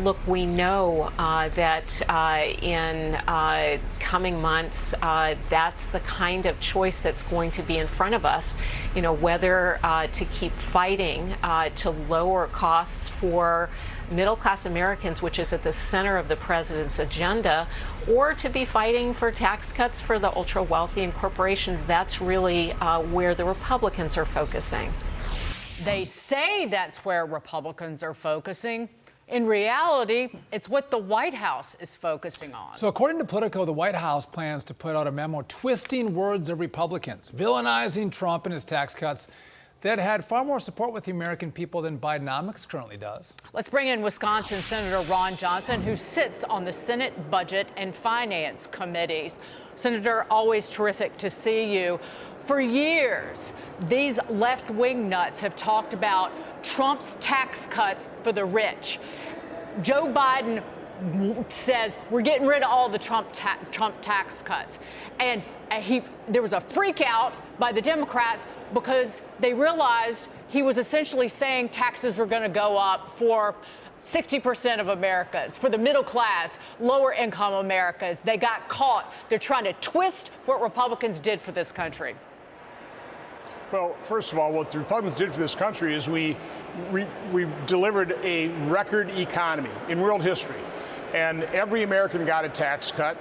Look, we know that in coming months, that's the kind of choice that's going to be in front of us, you know, whether to keep fighting to lower costs for middle-class Americans, which is at the center of the president's agenda, or to be fighting for tax cuts for the ultra-wealthy and corporations. That's really where the Republicans are focusing. They say that's where Republicans are focusing. In reality, it's what the White House is focusing on. So according to Politico, the White House plans to put out a memo twisting words of Republicans, villainizing Trump and his tax cuts that had far more support with the American people than Bidenomics currently does. Let's bring in Wisconsin Senator Ron Johnson, who sits on the Senate Budget and Finance Committees. Senator, always terrific to see you. For years, these left-wing nuts have talked about Trump's tax cuts for the rich. Joe Biden says we're getting rid of all the Trump tax cuts. And there was a freak out by the Democrats because they realized he was essentially saying taxes were going to go up for 60% of Americans, for the middle class, lower income Americans. They got caught. They're trying to twist what Republicans did for this country. Well, first of all, what the Republicans did for this country is we delivered a record economy in world history, and every American got a tax cut.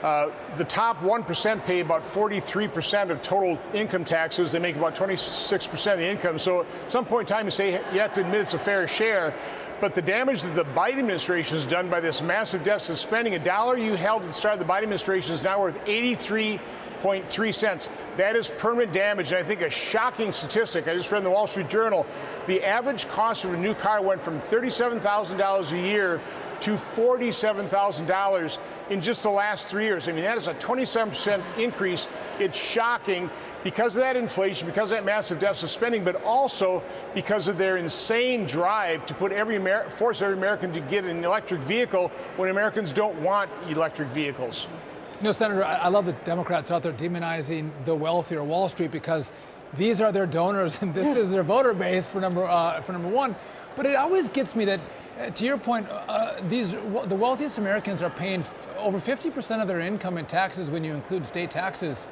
The top 1% pay about 43% of total income taxes. They make about 26% of the income. So at some point in time, you say you have to admit it's a fair share. But the damage that the Biden administration has done by this massive deficit spending, a dollar you held at the start of the Biden administration is now worth 83.3 cents. That is permanent damage, and I think a shocking statistic. I just read in the Wall Street Journal, the average cost of a new car went from $37,000 a year to $47,000 in just the last 3 years. I mean, that is a 27% increase. It's shocking because of that inflation, because of that massive deficit spending, but also because of their insane drive to put force every American to get an electric vehicle when Americans don't want electric vehicles. You know, Senator, I love the Democrats out there demonizing the wealthy or Wall Street because these are their donors and this is their voter base for number one. But it always gets me that, to your point, the wealthiest Americans are paying over 50% of their income in taxes when you include state taxes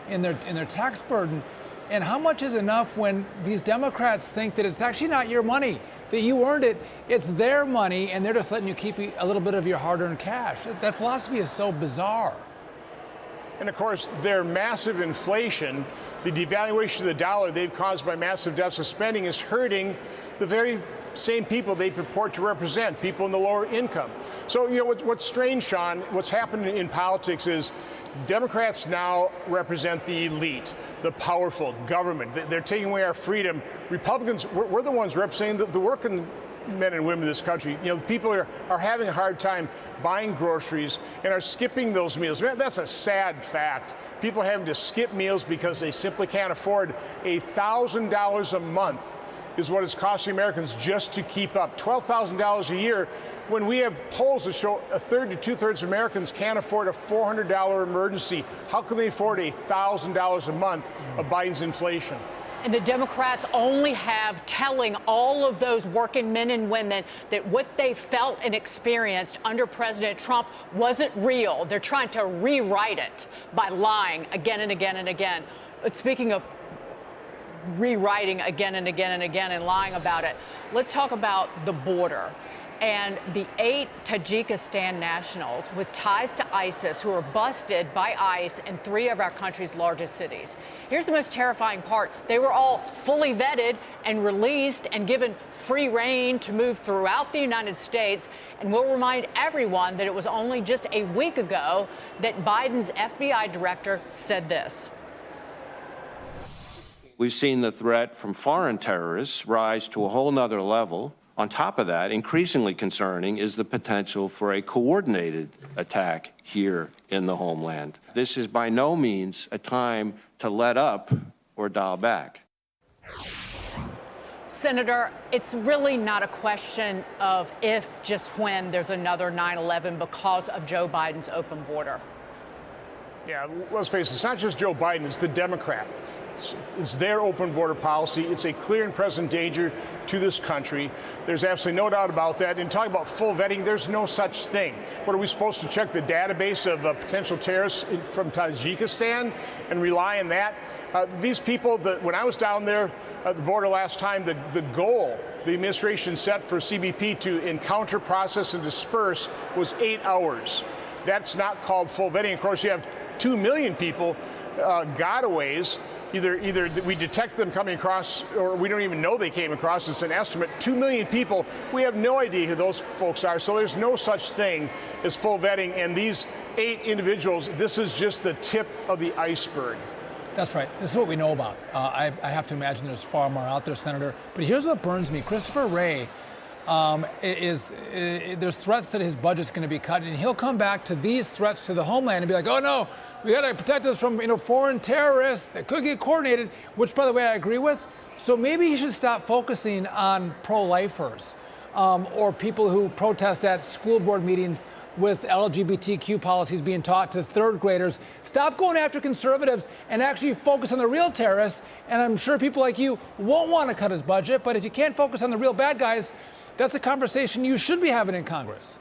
in their tax burden. And how much is enough when these Democrats think that it's actually not your money, that you earned it, it's their money, and they're just letting you keep a little bit of your hard-earned cash? That philosophy is so bizarre. And of course, their massive inflation, the devaluation of the dollar they've caused by massive deficit spending is hurting the very same people they purport to represent, people in the lower income. So, you know, what's strange, Sean, what's happened in politics is Democrats now represent the elite, the powerful government. They're taking away our freedom. Republicans, we're the ones representing the working men and women of this country. You know, people are having a hard time buying groceries and are skipping those meals. That's a sad fact. People are having to skip meals because they simply can't afford $1,000 a month is what it's costing Americans just to keep up. $12,000 a year when we have polls that show a third to two-thirds of Americans can't afford a $400 emergency. How can they afford $1,000 a month of Biden's inflation? And the Democrats only have telling all of those working men and women that what they felt and experienced under President Trump wasn't real. They're trying to rewrite it by lying again and again and again. But speaking of rewriting again and again and again and lying about it, let's talk about the border and the 8 Tajikistan nationals with ties to ISIS who were busted by ICE in 3 of our country's largest cities. Here's the most terrifying part. They were all fully vetted and released and given free rein to move throughout the United States. And we'll remind everyone that it was only just a week ago that Biden's FBI director said this. We've seen the threat from foreign terrorists rise to a whole nother level. On top of that, increasingly concerning is the potential for a coordinated attack here in the homeland. This is by no means a time to let up or dial back. Senator, it's really not a question of if, just when there's another 9/11 because of Joe Biden's open border. Yeah, let's face it, it's not just Joe Biden, it's the Democrat It's their open border policy. It's a clear and present danger to this country. There's absolutely no doubt about that. And talking about full vetting, there's no such thing. What are we supposed to check the database of potential terrorists from Tajikistan and rely on that? These people, when I was down there at the border last time, the goal the administration set for CBP to encounter, process, and disperse was 8 hours. That's not called full vetting. Of course, you have 2 million people gotaways. Either we detect them coming across, or we don't even know they came across. It's an estimate. 2 million people. We have no idea who those folks are. So there's no such thing as full vetting. And these 8 individuals, this is just the tip of the iceberg. That's right. This is what we know about. I have to imagine there's far more out there, Senator. But here's what burns me. Christopher Wray there's threats that his budget's going to be cut, and he'll come back to these threats to the homeland and be like, oh, no, we got to protect us from foreign terrorists that could get coordinated, which, by the way, I agree with. So maybe he should stop focusing on pro-lifers or people who protest at school board meetings with LGBTQ policies being taught to third graders. Stop going after conservatives and actually focus on the real terrorists. And I'm sure people like you won't want to cut his budget, but if you can't focus on the real bad guys, that's a conversation you should be having in Congress.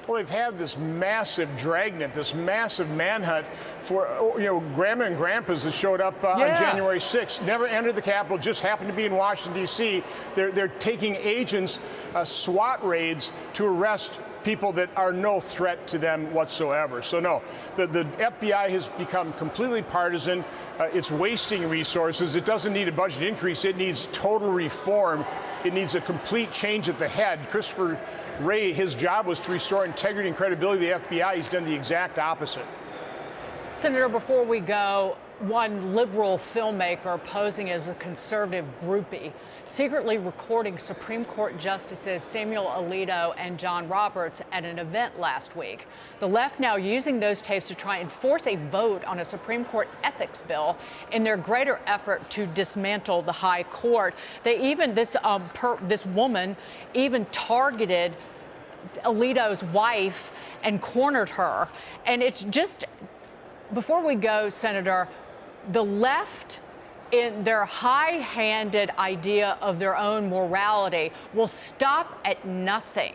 Well, they've had this massive dragnet, this massive manhunt for, grandma and grandpas that showed up on January 6th, never entered the Capitol, just happened to be in Washington, D.C. They're taking agents, SWAT raids to arrest people that are no threat to them whatsoever. So no, the FBI has become completely partisan. It's wasting resources. It doesn't need a budget increase. It needs total reform. It needs a complete change at the head. Christopher Wray, his job was to restore integrity and credibility of the FBI. He's done the exact opposite. Senator, before we go, one liberal filmmaker posing as a conservative groupie, secretly recording Supreme Court Justices Samuel Alito and John Roberts at an event last week. The left now using those tapes to try and force a vote on a Supreme Court ethics bill in their greater effort to dismantle the high court. They even, this woman even targeted Alito's wife and cornered her. And it's just, before we go, Senator, the left, in their high-handed idea of their own morality, will stop at nothing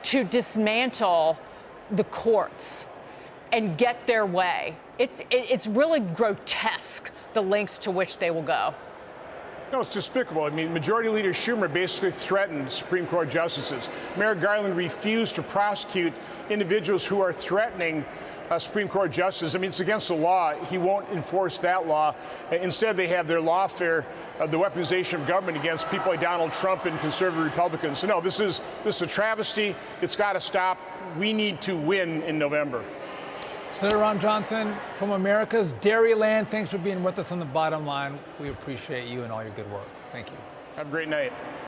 to dismantle the courts and get their way. It's really grotesque, the lengths to which they will go. No, it's despicable. I mean, Majority Leader Schumer basically threatened Supreme Court justices. Merrick Garland refused to prosecute individuals who are threatening Supreme Court justices. I mean, it's against the law. He won't enforce that law. Instead, they have their lawfare, the weaponization of government against people like Donald Trump and conservative Republicans. So no, this is a travesty. It's got to stop. We need to win in November. Senator Ron Johnson from America's Dairyland, thanks for being with us on The Bottom Line. We appreciate you and all your good work. Thank you. Have a great night.